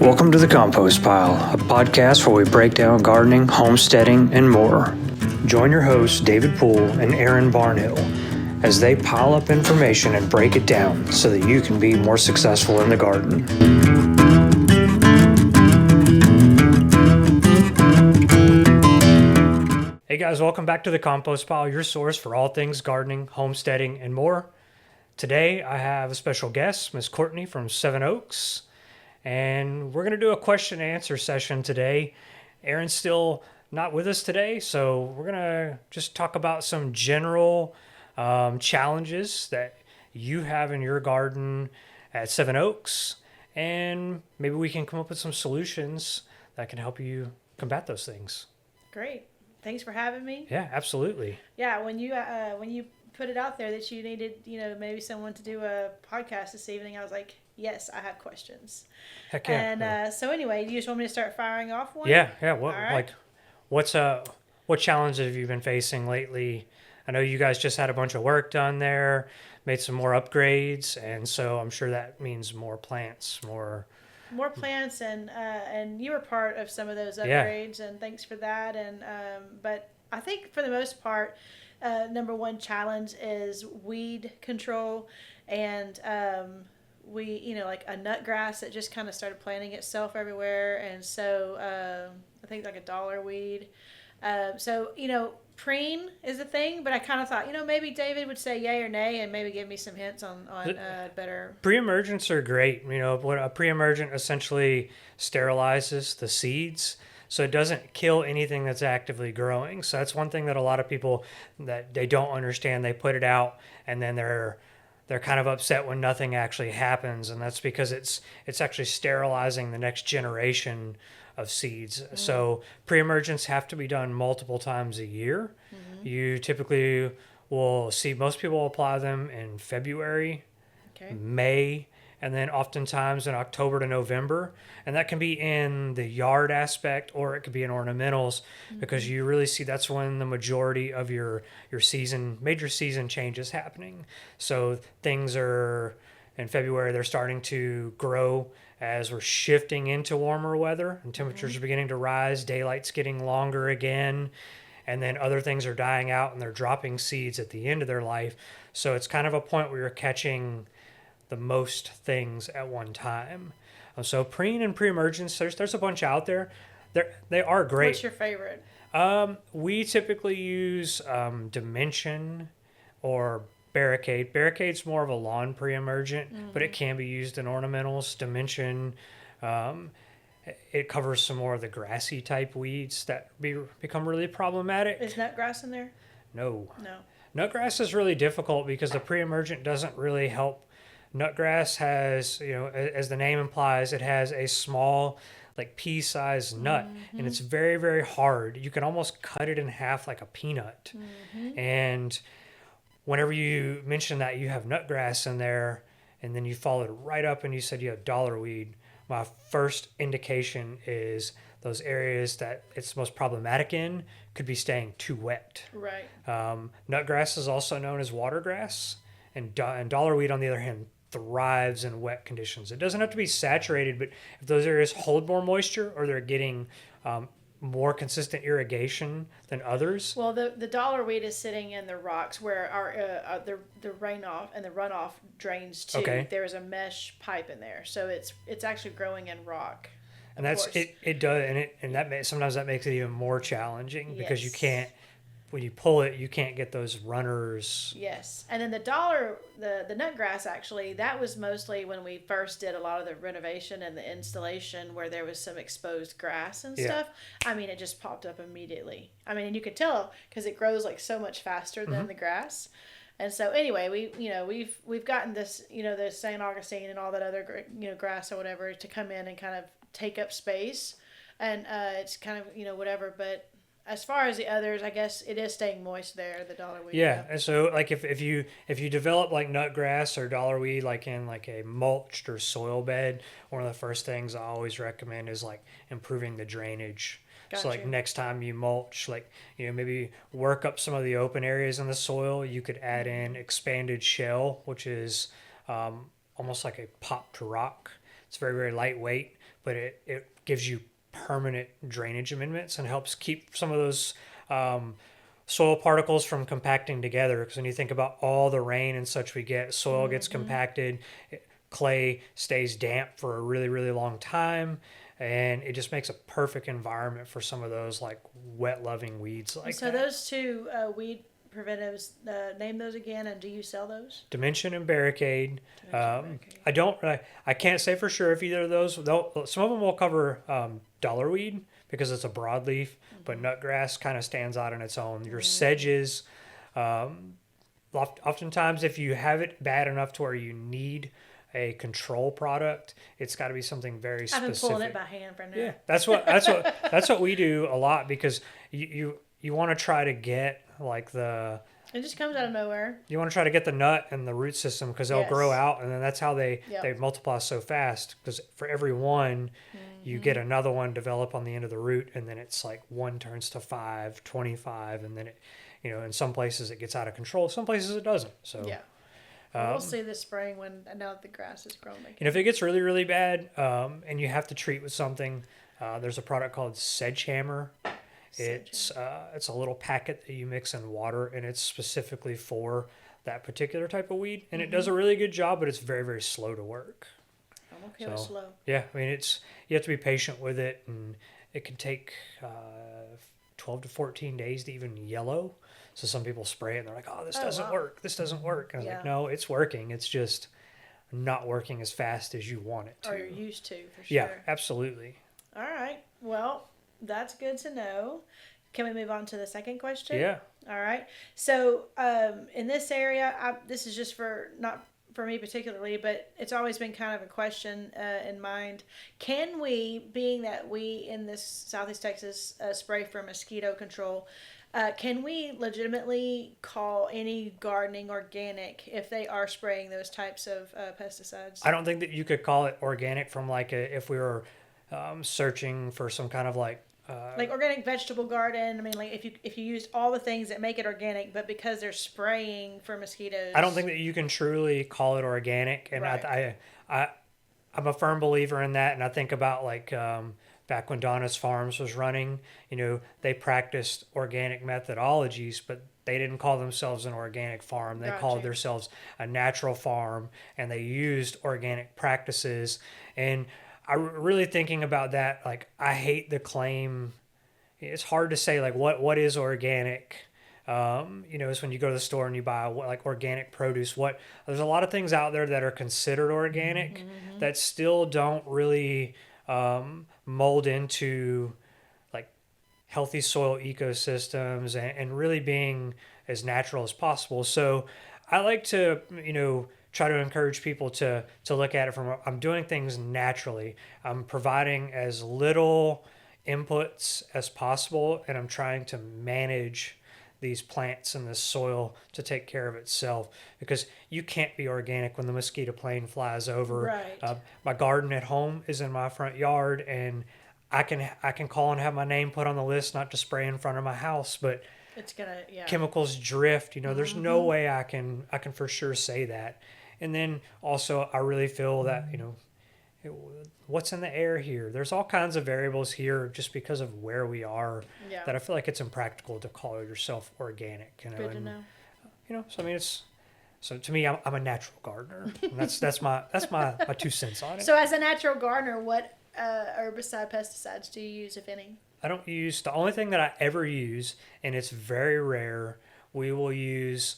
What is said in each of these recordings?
Welcome to the Compost Pile, a podcast where we break down gardening, homesteading, and more. Join your hosts, David Poole and Aaron Barnhill, as they pile up information and break it down so that you can be more successful in the garden. Hey guys, welcome back to the Compost Pile, your source for all things gardening, homesteading, and more. Today I have a special guest, Miss Courtney from Seven Oaks. And we're going to do a question and answer session today. Aaron's still not with us today, so we're going to just talk about some general challenges that you have in your garden at Seven Oaks, and maybe we can come up with some solutions that can help you combat those things. Great. Thanks for having me. Yeah, absolutely. Yeah, when you put it out there that you needed, maybe someone to do a podcast this evening, I was like, yes, I have questions. Heck yeah. And so anyway, you just want me to start firing off one? Yeah. Right. What challenges have you been facing lately? I know you guys just had a bunch of work done there, made some more upgrades, and so I'm sure that means more plants, more plants, and you were part of some of those upgrades, and thanks for that. And but I think for the most part, number one challenge is weed control, and we, like a nut grass that just kind of started planting itself everywhere. And so I think like a dollar weed. So, preen is a thing, but I kind of thought, maybe David would say yay or nay and maybe give me some hints on better. Pre-emergents are great. What a pre-emergent essentially sterilizes the seeds, so it doesn't kill anything that's actively growing. So that's one thing that a lot of people that they don't understand. They put it out and then they're kind of upset when nothing actually happens, and that's because it's actually sterilizing the next generation of seeds. Mm-hmm. So pre-emergents have to be done multiple times a year. Mm-hmm. You typically will see most people apply them in February, May, and then oftentimes in October to November. And that can be in the yard aspect or it could be in ornamentals, mm-hmm. because you really see that's when the majority of your major season change is happening. So things are, in February, they're starting to grow as we're shifting into warmer weather and temperatures mm-hmm. are beginning to rise, daylight's getting longer again, and then other things are dying out and they're dropping seeds at the end of their life. So it's kind of a point where you're catching the most things at one time. So preen and pre-emergence, there's a bunch out there. They are great. What's your favorite? We typically use Dimension or Barricade. Barricade's more of a lawn pre-emergent, mm-hmm. but it can be used in ornamentals. Dimension, it covers some more of the grassy type weeds that become really problematic. Is nutgrass in there? No. Nutgrass is really difficult because the pre-emergent doesn't really help. Nutgrass has, as the name implies, it has a small, like pea-sized nut, mm-hmm. and it's very, very hard. You can almost cut it in half like a peanut. Mm-hmm. And whenever you mention that you have nutgrass in there, and then you followed right up and you said you have dollarweed, my first indication is those areas that it's most problematic in could be staying too wet. Right. Nutgrass is also known as watergrass, and dollarweed, on the other hand, thrives in wet conditions. It doesn't have to be saturated, but if those areas hold more moisture or they're getting more consistent irrigation than others. Well, the dollarweed is sitting in the rocks where our the runoff and the runoff drains to. Okay. There's a mesh pipe in there, so it's actually growing in rock. And that's it does, and sometimes that makes it even more challenging because you can't. When you pull it, you can't get those runners. Yes. And then the nutgrass, actually, that was mostly when we first did a lot of the renovation and the installation where there was some exposed grass and stuff. I mean, it just popped up immediately. I mean, and you could tell because it grows like so much faster than mm-hmm. the grass. And so anyway, we've gotten this, the St. Augustine and all that other, grass or whatever to come in and kind of take up space. And it's kind of, whatever, but as far as the others, I guess it is staying moist there, the dollarweed. Yeah, and so like if you develop like nutgrass or dollarweed like in like a mulched or soil bed, one of the first things I always recommend is like improving the drainage. Gotcha. So like next time you mulch, like maybe work up some of the open areas in the soil. You could add in expanded shell, which is almost like a popped rock. It's very, very lightweight. but it gives you permanent drainage amendments and helps keep some of those soil particles from compacting together. Because when you think about all the rain and such we get, soil gets compacted, clay stays damp for a really, really long time, and it just makes a perfect environment for some of those like wet loving weeds like So that. those two weed preventives, name those again, and do you sell those? Dimension and Barricade. Barricade. I can't say for sure if either of those. Some of them will cover dollarweed because it's a broadleaf, but nutgrass kind of stands out on its own. Your sedges, oftentimes if you have it bad enough to where you need a control product, it's got to be something very specific. I've been pulling it by hand for now. Yeah, that's what we do a lot, because you want to try to get like It just comes out of nowhere. you want to try to get the nut and the root system, because they'll Yes. grow out, and then that's how they Yep. multiply so fast, because for every one you get another one develop on the end of the root, and then it's like 1 turns to 5, 25, and then it, in some places it gets out of control, some places it doesn't. So Yeah. Well, we'll see this spring now that the grass is growing again. if it gets really, really bad, and you have to treat with something, there's a product called Sedgehammer. It's a little packet that you mix in water, and it's specifically for that particular type of weed, and it does a really good job, but it's very, very slow to work. I'm okay with slow. Yeah, I mean, you have to be patient with it, and it can take 12 to 14 days to even yellow. So some people spray it and they're like, "Oh, this doesn't work. This doesn't work." And I was like, "No, it's working. It's just not working as fast as you want it to." Or you're used to, for sure. Yeah, absolutely. All right. Well, that's good to know. Can we move on to the second question? Yeah. All right. So, in this area, this is just not for me particularly, but it's always been kind of a question in mind. Can we, being that we in this Southeast Texas spray for mosquito control, can we legitimately call any gardening organic if they are spraying those types of pesticides? I don't think that you could call it organic from if we were searching for some kind of like organic vegetable garden. I mean, like if you used all the things that make it organic, but because they're spraying for mosquitoes, I don't think that you can truly call it organic. And Right. I'm a firm believer in that. And I think about back when Donna's Farms was running, they practiced organic methodologies, but they didn't call themselves an organic farm. They called Gotcha. themselves a natural farm, and they used organic practices. And really thinking about that, I hate the claim. It's hard to say what is organic. Is when you go to the store and you buy organic produce. There's a lot of things out there that are considered organic that still don't really mold into healthy soil ecosystems and really being as natural as possible. So I like to try to encourage people to look at it from I'm doing things naturally. I'm providing as little inputs as possible, and I'm trying to manage these plants and this soil to take care of itself, because you can't be organic when the mosquito plane flies over. Right. My garden at home is in my front yard, and I can call and have my name put on the list not to spray in front of my house, but It's gonna, yeah. chemicals drift. There's no way I can for sure say that. And then also I really feel that what's in the air here. There's all kinds of variables here just because of where we are Yeah. that I feel like it's impractical to call yourself organic. Good to know. So I mean so to me I'm a natural gardener. And that's my 2 cents on it. So, as a natural gardener, what herbicide pesticides do you use, if any? I don't use the only thing that I ever use, and it's very rare. We will use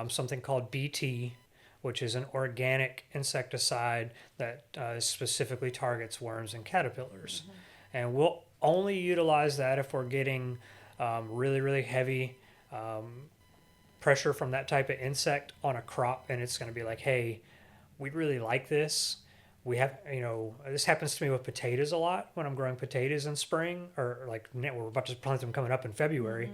something called BT, which is an organic insecticide that specifically targets worms and caterpillars. And we'll only utilize that if we're getting really, really heavy pressure from that type of insect on a crop, and it's going to be like, hey, we'd really like this. We have, this happens to me with potatoes a lot when I'm growing potatoes in spring, or we're about to plant them coming up in February.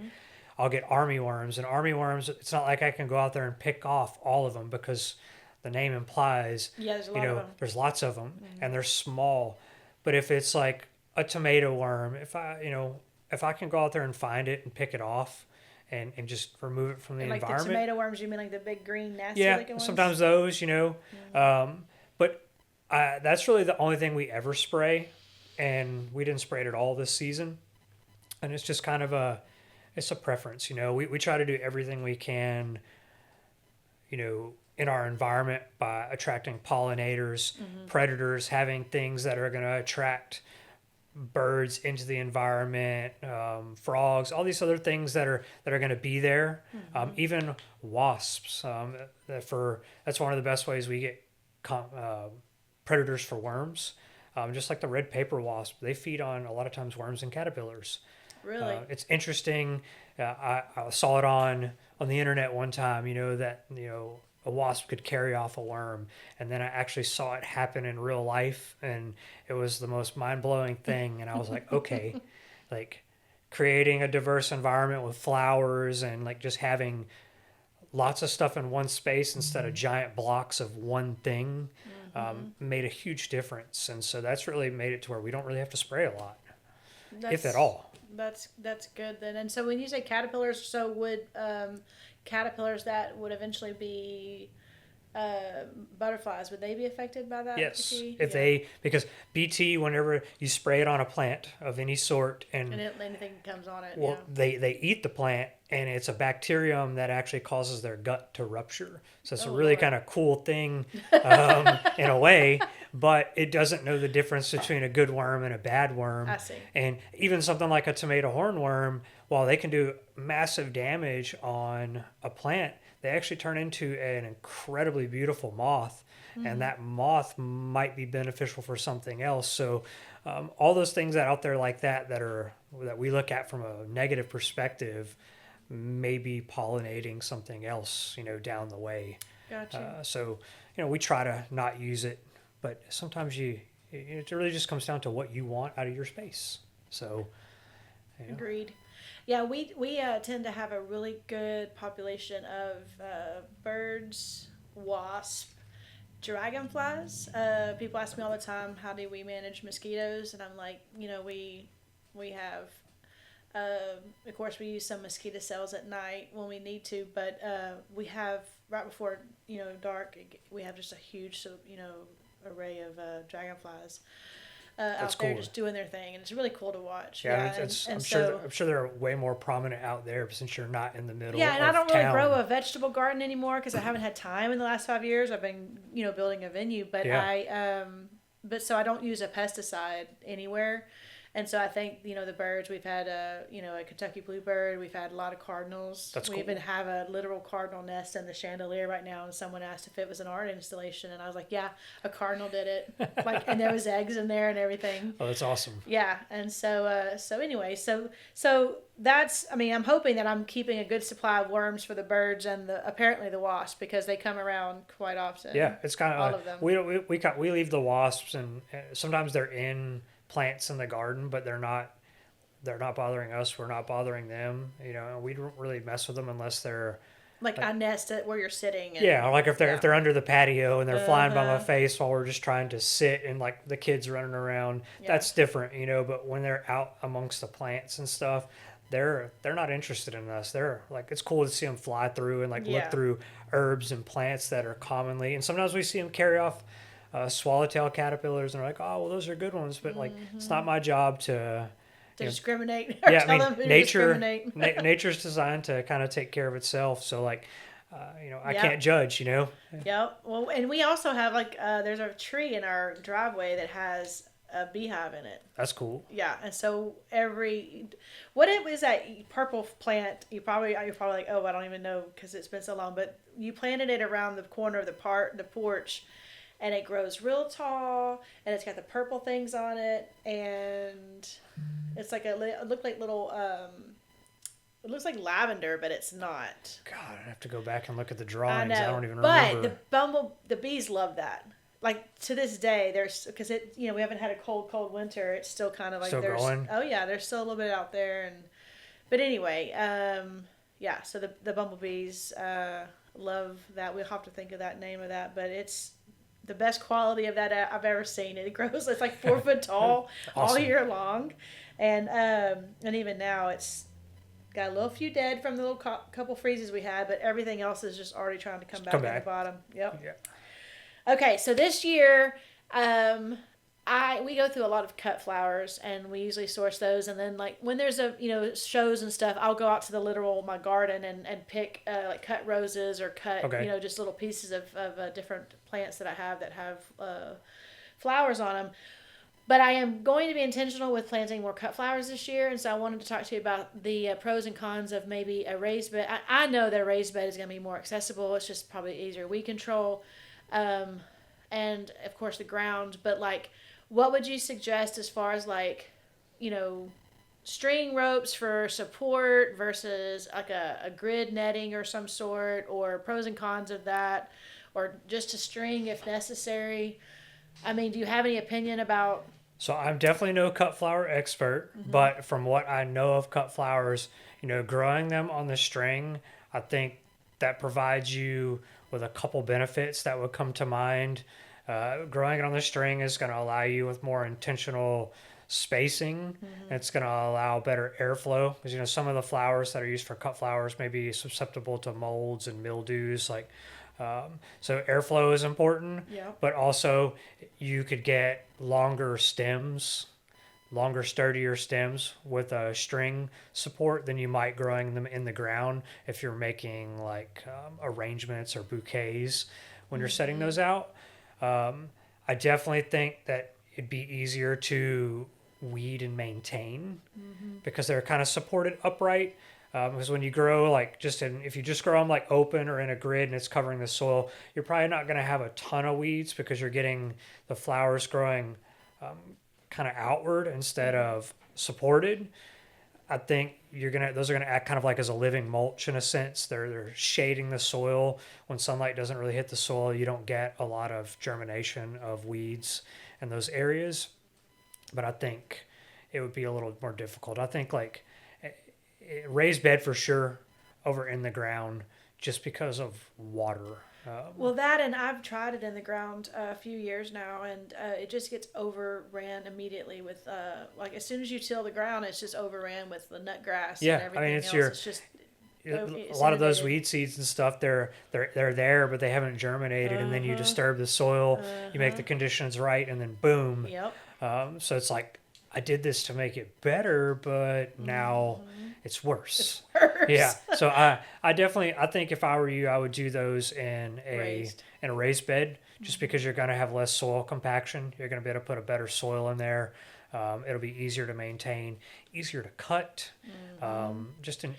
I'll get armyworms, and armyworms, it's not like I can go out there and pick off all of them, because the name implies, Yeah, there's a lot of them. there's lots of them, and they're small. But if it's like a tomato worm, if I can go out there and find it and pick it off and just remove it from the And like the environment. tomato worms, you mean like the big green nasty Yeah, looking ones? sometimes those, but that's really the only thing we ever spray. and we didn't spray it at all this season. And it's just kind of it's a preference, we try to do everything we can, in our environment by attracting pollinators, predators, having things that are going to attract birds into the environment, frogs, all these other things that are going to be there. Even wasps. That's one of the best ways we get predators for worms. Just like the red paper wasp, they feed on a lot of times worms and caterpillars. Really? It's interesting. I saw it on the internet one time. That a wasp could carry off a worm, and then I actually saw it happen in real life, and it was the most mind-blowing thing. And I was like, okay, like creating a diverse environment with flowers and like just having lots of stuff in one space instead of giant blocks of one thing made a huge difference. And so that's really made it to where we don't really have to spray a lot, if at all. That's good then. And so when you say caterpillars, so would caterpillars that would eventually be butterflies, would they be affected by that? Yes, BT? because BT, whenever you spray it on a plant of any sort, and anything comes on it, they eat the plant, and it's a bacterium that actually causes their gut to rupture. So it's a really kind of cool thing in a way, but it doesn't know the difference between a good worm and a bad worm. I see. And even something like a tomato hornworm, while they can do massive damage on a plant, they actually turn into an incredibly beautiful moth, and that moth might be beneficial for something else. So all those things that out there like that we look at from a negative perspective may be pollinating something else, down the way. Gotcha. So we try to not use it, but sometimes it really just comes down to what you want out of your space. So Agreed. Yeah, we tend to have a really good population of birds, wasp, dragonflies. People ask me all the time, how do we manage mosquitoes? And I'm like, we have, of course, we use some mosquito cells at night when we need to, but we have, right before, dark, we have just a huge, array of dragonflies. Out there just doing their thing, and it's really cool to watch. Yeah, I'm sure they're way more prominent out there since you're not in the middle. Yeah, and of I don't really town. grow a vegetable garden anymore because I haven't had time in the last 5 years. I've been, building a venue, but so I don't use a pesticide anywhere. And so I think, the birds, we've had a Kentucky bluebird. We've had a lot of cardinals. That's cool. We even have a literal cardinal nest in the chandelier right now. And someone asked if it was an art installation. And I was like, yeah, a cardinal did it. And there was eggs in there and everything. Oh, that's awesome. Yeah. And so anyway, so that's, I'm hoping that I'm keeping a good supply of worms for the birds and apparently the wasps, because they come around quite often. Yeah. It's kind of, all of them. We leave the wasps, and sometimes they're in plants in the garden, but they're not bothering us. We're not bothering them, and we don't really mess with them unless they're I nest it where you're sitting. And, like if they're under the patio and they're flying by my face while we're just trying to sit, and like the kids running around, that's different, but when they're out amongst the plants and stuff, they're not interested in us. They're like, it's cool to see them fly through and look through herbs and plants that are commonly, and sometimes we see them carry off swallowtail caterpillars, and they're like, oh, well, those are good ones, but it's not my job to discriminate. Or tell them who to discriminate. Nature's designed to kind of take care of itself. So I can't judge. Yeah. Well, and we also have there's a tree in our driveway that has a beehive in it. That's cool. Yeah, and so what it was that purple plant? You're probably like, oh, I don't even know because it's been so long. But you planted it around the corner of the porch. And it grows real tall, and it's got the purple things on it, and it's like it looks like little, it looks like lavender, but it's not. God, I have to go back and look at the drawings. I don't even remember. But the bees love that. To this day, because we haven't had a cold winter. It's still kind of still growing. Oh yeah, there's still a little bit out there, but anyway, So the bumblebees love that. We'll have to think of that name of that, but it's the best quality of that I've ever seen. It grows, it's 4 foot tall all year long. And even now it's got a few dead from the little couple freezes we had, but everything else is just already trying to come back at the bottom. Yep. Yeah. Okay. So this year, we go through a lot of cut flowers, and we usually source those. And then like when there's shows and stuff, I'll go out to the literal my garden and pick like cut roses or cut Okay. just little pieces of different plants that I have flowers on them. But I am going to be intentional with planting more cut flowers this year, and so I wanted to talk to you about the pros and cons of maybe a raised bed. I know that a raised bed is going to be more accessible. It's just probably easier weed control, and of course the ground. But like, what would you suggest as far as like, string ropes for support versus like a grid netting or some sort, or pros and cons of that, or just a string if necessary? I mean, do you have any opinion about? So I'm definitely no cut flower expert, but from what I know of cut flowers, growing them on the string, I think that provides you with a couple benefits that would come to mind. Growing it on the string is going to allow you with more intentional spacing. It's going to allow better airflow because some of the flowers that are used for cut flowers may be susceptible to molds and mildews. So airflow is important, Yeah. but also you could get longer, sturdier stems with a string support than you might growing them in the ground if you're making arrangements or bouquets when you're setting those out. I definitely think that it'd be easier to weed and maintain because they're kind of supported upright. Because when you grow if you just grow them like open or in a grid and it's covering the soil, you're probably not going to have a ton of weeds because you're getting the flowers growing kind of outward instead of supported. I think those are gonna act kind of like as a living mulch in a sense. They're shading the soil. When sunlight doesn't really hit the soil, you don't get a lot of germination of weeds in those areas. But I think it would be a little more difficult. I think raised bed for sure over in the ground just because of water. Well, that, and I've tried it in the ground a few years now, and it just gets overran immediately with as soon as you till the ground, it's just overran with the nut grass Yeah, and everything it's else. It's just a lot of those inundated. weed seeds and stuff. They're there, but they haven't germinated, and then you disturb the soil. You make the conditions right, and then boom. Yep. So it's like I did this to make it better, but now it's worse. Worse. Yeah. So I definitely think if I were you, I would do those in Raised. a raised bed, just because you're going to have less soil compaction. You're going to be able to put a better soil in there. It'll be easier to maintain, easier to cut. I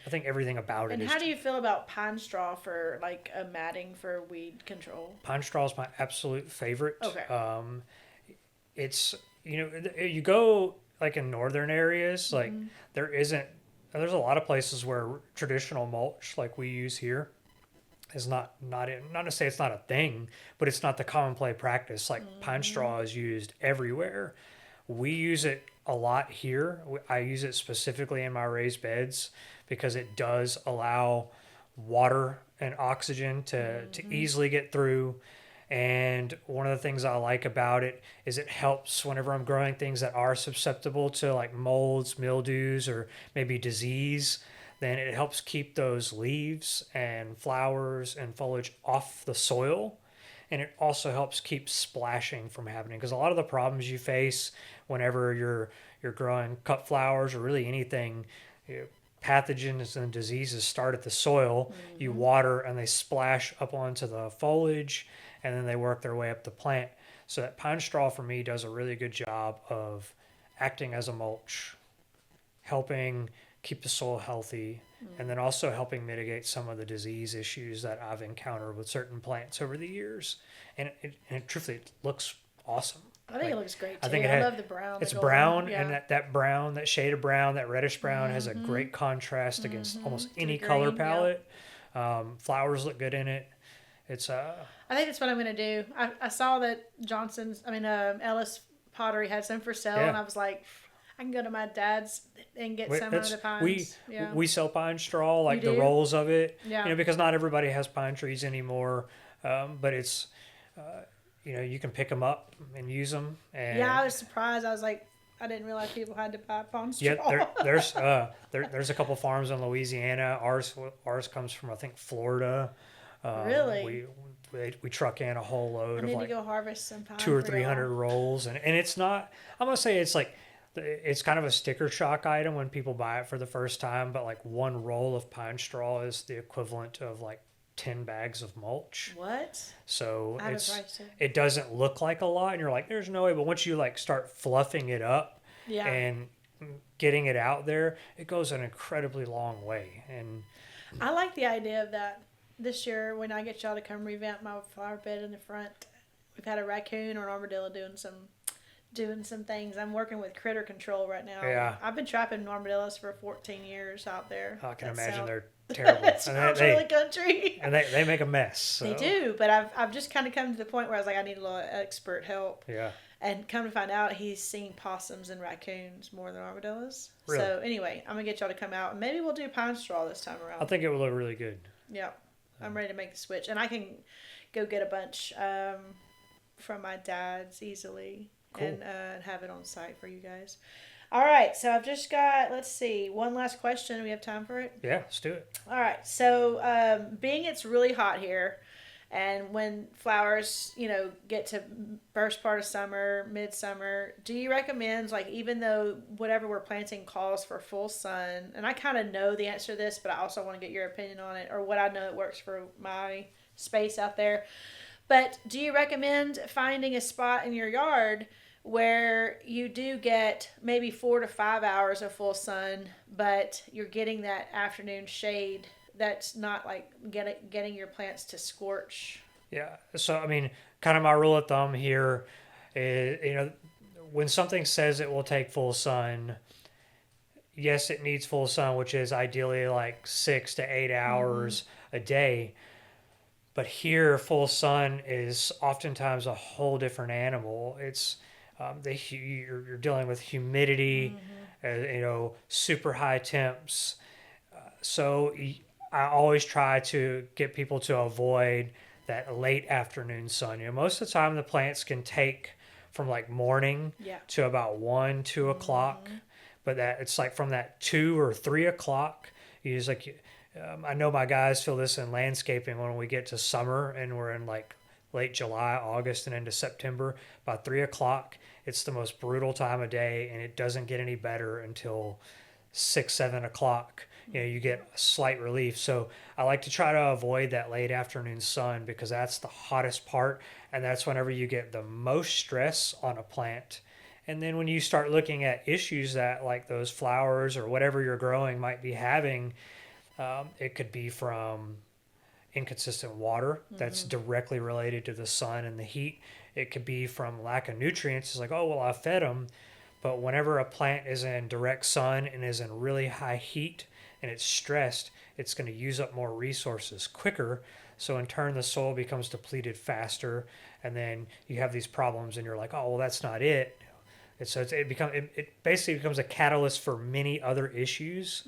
think everything about it. And how do you feel about pine straw for like a matting for weed control? Pine straw is my absolute favorite. Okay. It's you go like in northern areas, there's a lot of places where traditional mulch like we use here is not to say it's not a thing, but it's not the commonplace practice. Pine straw is used everywhere. We use it a lot here. I use it specifically in my raised beds because it does allow water and oxygen to easily get through. And one of the things I like about it is it helps whenever I'm growing things that are susceptible to like molds, mildews, or maybe disease. Then it helps keep those leaves and flowers and foliage off the soil. And it also helps keep splashing from happening, because a lot of the problems you face whenever you're growing cut flowers or really anything, pathogens and diseases start at the soil. You water and they splash up onto the foliage, and then they work their way up the plant. So that pine straw for me does a really good job of acting as a mulch, helping keep the soil healthy, and then also helping mitigate some of the disease issues that I've encountered with certain plants over the years. And it truthfully, it looks awesome. I think it looks great too. I think I love the brown. It's the golden, brown, yeah. and that brown, that shade of brown, that reddish brown has a great contrast against almost any color green, yeah. palette. Flowers look good in it. It's I think that's what I'm gonna do. I saw that Ellis Pottery had some for sale, Yeah. and I was like, I can go to my dad's and get some of the pines. we sell pine straw, like You the do? rolls of it. Yeah. Because not everybody has pine trees anymore. But it's you can pick them up and use them. And Yeah, I was surprised. I was like, I didn't realize people had to buy pine straw. Yeah, there's a couple farms in Louisiana. Ours comes from I think Florida. Really? We truck in a whole I load of need to like go harvest some pine 200 or for 300 y'all. rolls, and it's not. I'm gonna say it's like it's kind of a sticker shock item when people buy it for the first time, but like one roll of pine straw is the equivalent of like 10 bags of mulch. What? So I haven't priced it. it doesn't look like a lot, and you're like, there's no way. But once you like start fluffing it up Yeah. and getting it out there, it goes an incredibly long way. And I like the idea of that. This year, when I get y'all to come revamp my flower bed in the front, we've had a raccoon or an armadillo doing some things. I'm working with critter control right now. Yeah. I've been trapping armadillos for 14 years out there. I can That imagine sound- they're terrible. That sounds really country. and they make a mess. So. They do, but I've just kind of come to the point where I was like, I need a little expert help. Yeah. And come to find out, he's seen possums and raccoons more than armadillos. Really? So anyway, I'm gonna get y'all to come out, and maybe we'll do pine straw this time around. I think it will look really good. Yeah, I'm ready to make the switch, and I can go get a bunch from my dad's easily Cool. and have it on site for you guys. All right, so I've just got, let's see, one last question. We have time for it? Yeah, let's do it. All right, so being it's really hot here, and when flowers, get to first part of summer, midsummer, do you recommend, like, even though whatever we're planting calls for full sun, and I kind of know the answer to this, but I also want to get your opinion on it, or what I know that works for my space out there, but do you recommend finding a spot in your yard where you do get maybe 4 to 5 hours of full sun, but you're getting that afternoon shade that's not like getting your plants to scorch? Yeah. So, I mean, kind of my rule of thumb here is, when something says it will take full sun, yes, it needs full sun, which is ideally like 6 to 8 hours a day. But here, full sun is oftentimes a whole different animal. It's you're dealing with humidity, super high temps. So I always try to get people to avoid that late afternoon sun. Most of the time the plants can take from like morning to about 1, 2 o'clock, but that it's like from that 2 or 3 o'clock, you just like, I know my guys feel this in landscaping when we get to summer and we're in like late July, August, and into September. By 3 o'clock, it's the most brutal time of day, and it doesn't get any better until 6, 7 o'clock. You get a slight relief. So I like to try to avoid that late afternoon sun because that's the hottest part, and that's whenever you get the most stress on a plant. And then when you start looking at issues that like those flowers or whatever you're growing might be having, it could be from inconsistent water that's directly related to the sun and the heat. It could be from lack of nutrients. It's like, oh, well, I fed them. But whenever a plant is in direct sun and is in really high heat and it's stressed, it's going to use up more resources quicker. So in turn, the soil becomes depleted faster. And then you have these problems and you're like, oh, well, that's not it. It basically becomes a catalyst for many other issues.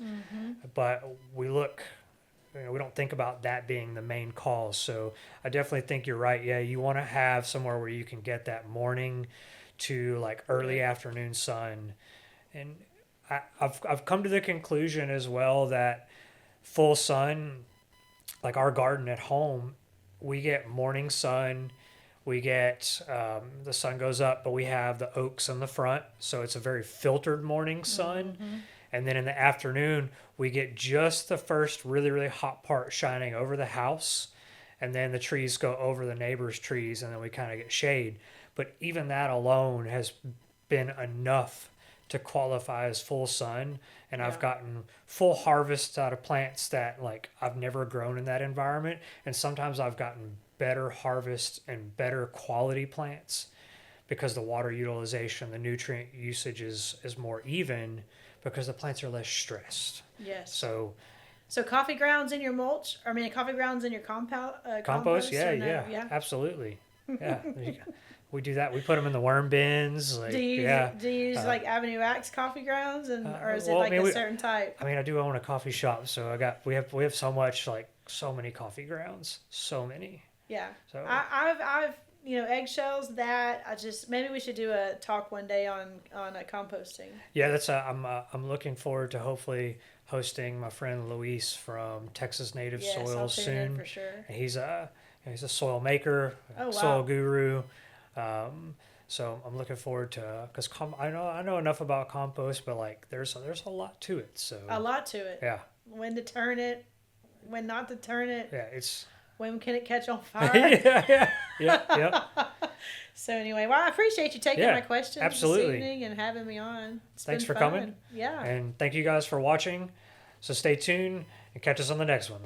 But we don't think about that being the main cause. So I definitely think you're right. Yeah, you want to have somewhere where you can get that morning to like early afternoon sun. And I've come to the conclusion as well that full sun, like our garden at home, we get morning sun. We get the sun goes up, but we have the oaks in the front, so it's a very filtered morning sun. And then in the afternoon, we get just the first really, really hot part shining over the house, and then the trees go over the neighbor's trees, and then we kind of get shade. But even that alone has been enough to qualify as full sun, and I've gotten full harvests out of plants that like I've never grown in that environment, and sometimes I've gotten better harvest and better quality plants because the water utilization, the nutrient usage is more even because the plants are less stressed. Yes. So coffee grounds in your mulch? I mean, coffee grounds in your compost? Yeah, absolutely. Yeah. We do that. We put them in the worm bins. Like, do you use like Avenue X coffee grounds, or is it a certain type? I mean, I do own a coffee shop, so we have so many coffee grounds, so many. Yeah. So I've eggshells. That I just maybe we should do a talk one day on composting. Yeah, that's I'm looking forward to hopefully hosting my friend Luis from Texas Native Yes, I'll Soils tune in soon. for sure. And he's a soil maker, Oh, wow. soil guru. So I'm looking forward to because I know enough about compost, but like there's a lot to it. So A lot to it. yeah, When to turn it, when not to turn it. yeah, it's When can it catch on fire? yeah. So anyway, well, I appreciate you taking Yeah, my questions absolutely. this evening and having me on. Thanks been for fun. coming. Yeah. And thank you guys for watching. So stay tuned and catch us on the next one.